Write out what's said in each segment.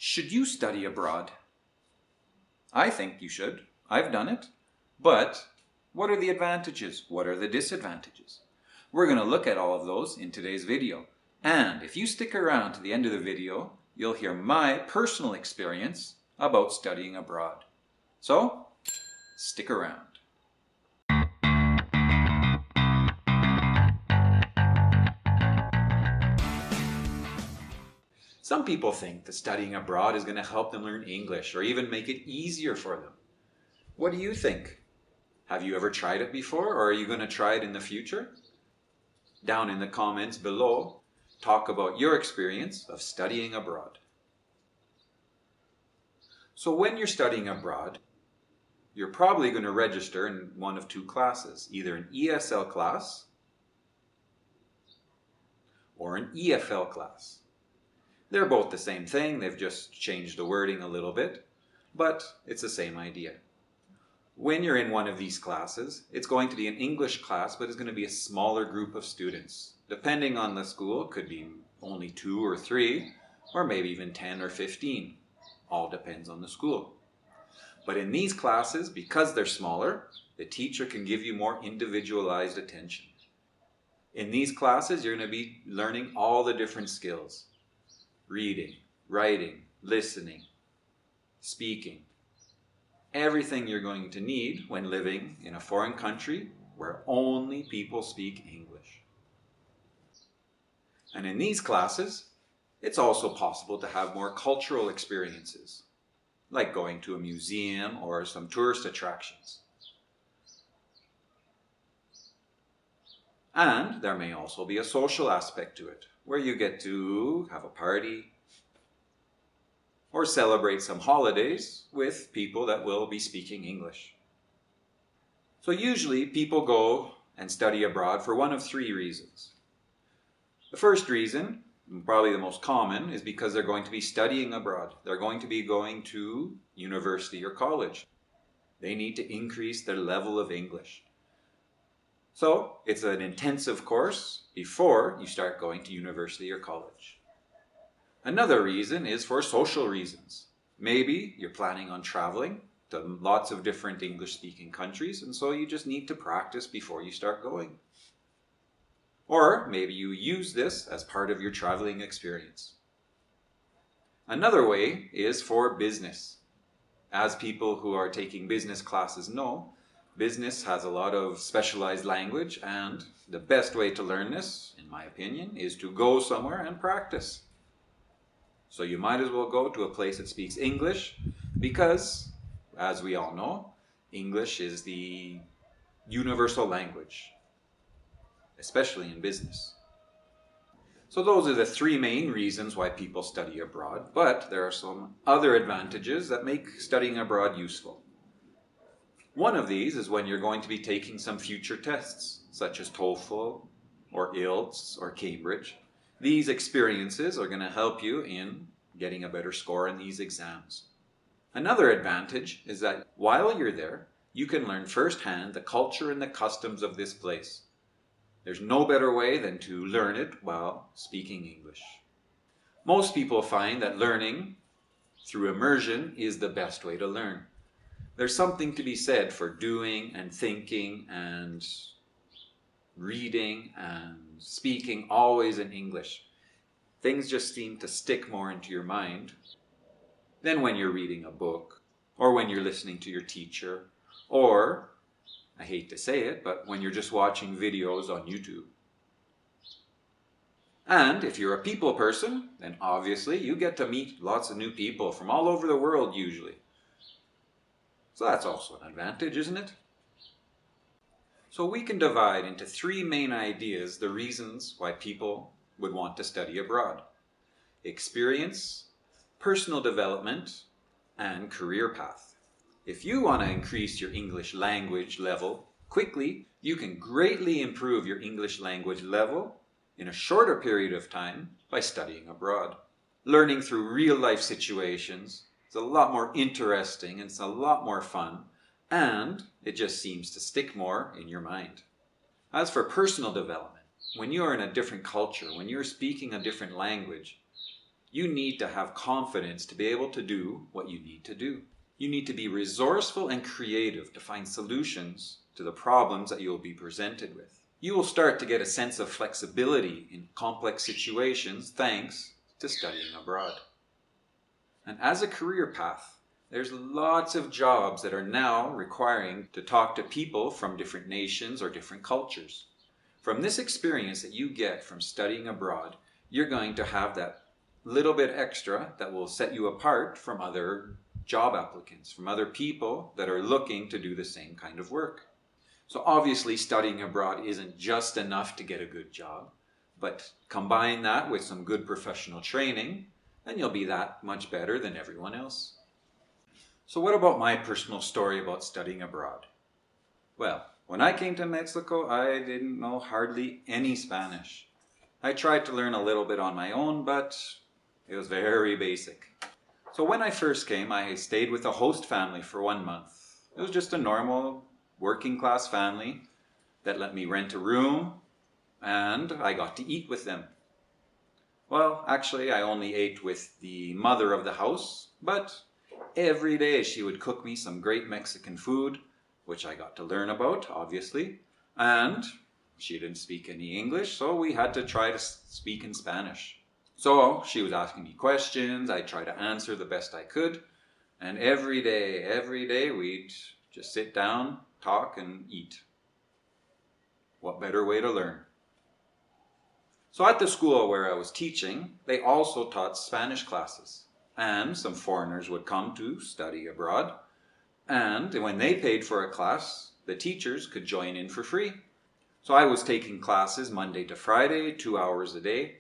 Should you study abroad? I think you should. I've done it. But what are the advantages? What are the disadvantages? We're going to look at all of those in today's video. And if you stick around to the end of the video, you'll hear my personal experience about studying abroad. So, stick around. Some people think that studying abroad is going to help them learn English or even make it easier for them. What do you think? Have you ever tried it before, or are you going to try it in the future? Down in the comments below, talk about your experience of studying abroad. So when you're studying abroad, you're probably going to register in one of two classes, either an ESL class or an EFL class. They're both the same thing, they've just changed the wording a little bit, but it's the same idea. When you're in one of these classes, it's going to be an English class, but it's going to be a smaller group of students. Depending on the school, it could be only 2 or 3, or maybe even 10 or 15. All depends on the school. But in these classes, because they're smaller, the teacher can give you more individualized attention. In these classes, you're going to be learning all the different skills. Reading, writing, listening, speaking. Everything you're going to need when living in a foreign country where only people speak English. And in these classes, it's also possible to have more cultural experiences, like going to a museum or some tourist attractions. And there may also be a social aspect to it, where you get to have a party or celebrate some holidays with people that will be speaking English. So usually people go and study abroad for one of 3 reasons. The first reason, probably the most common, is because they're going to be studying abroad. They're going to be going to university or college. They need to increase their level of English. So it's an intensive course before you start going to university or college. Another reason is for social reasons. Maybe you're planning on traveling to lots of different English-speaking countries, and so you just need to practice before you start going. Or maybe you use this as part of your traveling experience. Another way is for business. As people who are taking business classes know, business has a lot of specialized language, and the best way to learn this, in my opinion, is to go somewhere and practice. So you might as well go to a place that speaks English because, as we all know, English is the universal language, especially in business. So those are the 3 main reasons why people study abroad, but there are some other advantages that make studying abroad useful. One of these is when you're going to be taking some future tests, such as TOEFL or IELTS or Cambridge. These experiences are going to help you in getting a better score in these exams. Another advantage is that while you're there, you can learn firsthand the culture and the customs of this place. There's no better way than to learn it while speaking English. Most people find that learning through immersion is the best way to learn. There's something to be said for doing and thinking and reading and speaking always in English. Things just seem to stick more into your mind than when you're reading a book, or when you're listening to your teacher, or, I hate to say it, but when you're just watching videos on YouTube. And if you're a people person, then obviously you get to meet lots of new people from all over the world usually. So that's also an advantage, isn't it? So we can divide into 3 main ideas the reasons why people would want to study abroad: experience, personal development, and career path. If you want to increase your English language level quickly, you can greatly improve your English language level in a shorter period of time by studying abroad. Learning through real-life situations is a lot more interesting and it's a lot more fun, and it just seems to stick more in your mind. As for personal development, when you are in a different culture, when you're speaking a different language, You need to have confidence to be able to do what you need to do. You need to be resourceful and creative to find solutions to the problems that you'll be presented with. You will start to get a sense of flexibility in complex situations thanks to studying abroad. And as a career path, there's lots of jobs that are now requiring to talk to people from different nations or different cultures. From this experience that you get from studying abroad, you're going to have that little bit extra that will set you apart from other job applicants, from other people that are looking to do the same kind of work. So obviously studying abroad isn't just enough to get a good job, but combine that with some good professional training, and you'll be that much better than everyone else. So what about my personal story about studying abroad? Well, when I came to Mexico, I didn't know hardly any Spanish. I tried to learn a little bit on my own, but it was very basic. So when I first came, I stayed with a host family for 1 month. It was just a normal working class family that let me rent a room, and I got to eat with them. Well, actually, I only ate with the mother of the house, but every day she would cook me some great Mexican food, which I got to learn about, obviously, and she didn't speak any English, so we had to try to speak in Spanish. So she was asking me questions, I'd try to answer the best I could, and every day we'd just sit down, talk, and eat. What better way to learn? So at the school where I was teaching, they also taught Spanish classes, and some foreigners would come to study abroad, and when they paid for a class, the teachers could join in for free. So I was taking classes Monday to Friday, 2 hours a day,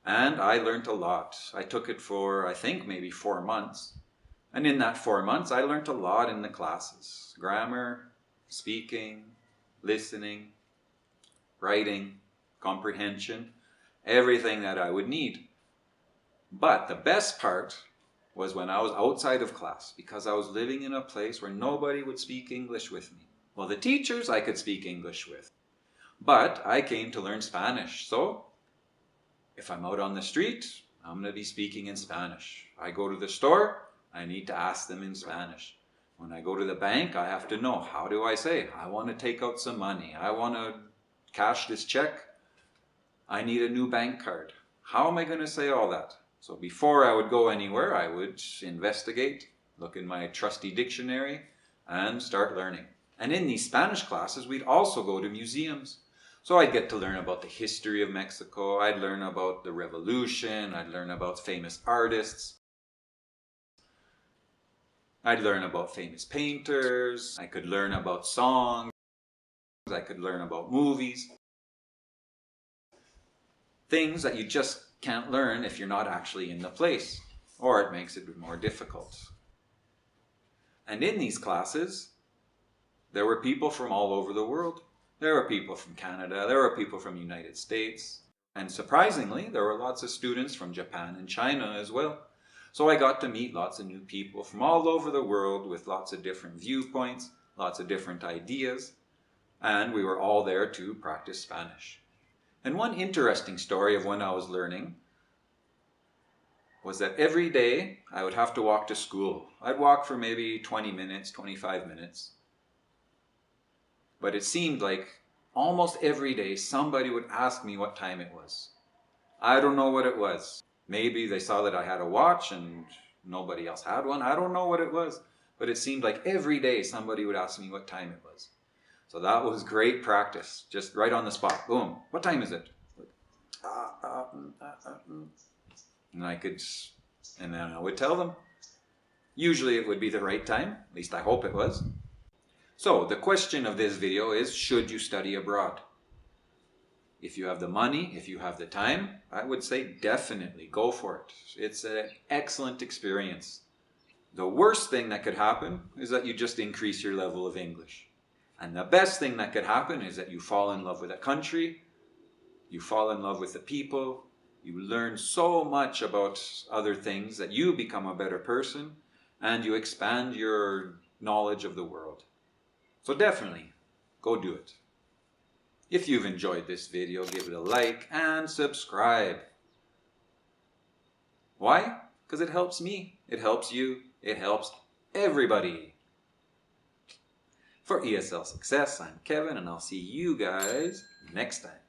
and I learned a lot. I took it for, I think, maybe 4 months. And in that 4 months, I learned a lot in the classes. Grammar, speaking, listening, writing, comprehension, everything that I would need. But the best part was when I was outside of class, because I was living in a place where nobody would speak English with me. Well, the teachers I could speak English with, but I came to learn Spanish. So if I'm out on the street, I'm going to be speaking in Spanish. I go to the store, I need to ask them in Spanish. When I go to the bank, I have to know, how do I say, I want to take out some money, I want to cash this check, I need a new bank card. How am I going to say all that? So before I would go anywhere, I would investigate, look in my trusty dictionary, and start learning. And in these Spanish classes, we'd also go to museums. So I'd get to learn about the history of Mexico, I'd learn about the revolution, I'd learn about famous artists, I'd learn about famous painters, I could learn about songs, I could learn about movies. Things that you just can't learn if you're not actually in the place, or it makes it more difficult. And in these classes, there were people from all over the world. There were people from Canada, there were people from the United States, and surprisingly, there were lots of students from Japan and China as well. So I got to meet lots of new people from all over the world with lots of different viewpoints, lots of different ideas, and we were all there to practice Spanish. And one interesting story of when I was learning was that every day I would have to walk to school. I'd walk for maybe 20 minutes, 25 minutes. But it seemed like almost every day somebody would ask me what time it was. I don't know what it was. Maybe they saw that I had a watch and nobody else had one. I don't know what it was. But it seemed like every day somebody would ask me what time it was. So that was great practice, just right on the spot. Boom, what time is it? And then I would tell them. Usually it would be the right time, at least I hope it was. So the question of this video is, should you study abroad? If you have the money, if you have the time, I would say definitely go for it. It's an excellent experience. The worst thing that could happen is that you just increase your level of English. And the best thing that could happen is that you fall in love with a country, you fall in love with the people, you learn so much about other things that you become a better person, and you expand your knowledge of the world. So definitely, go do it. If you've enjoyed this video, give it a like and subscribe. Why? Because it helps me, it helps you, it helps everybody. For ESL Success, I'm Kevin, and I'll see you guys next time.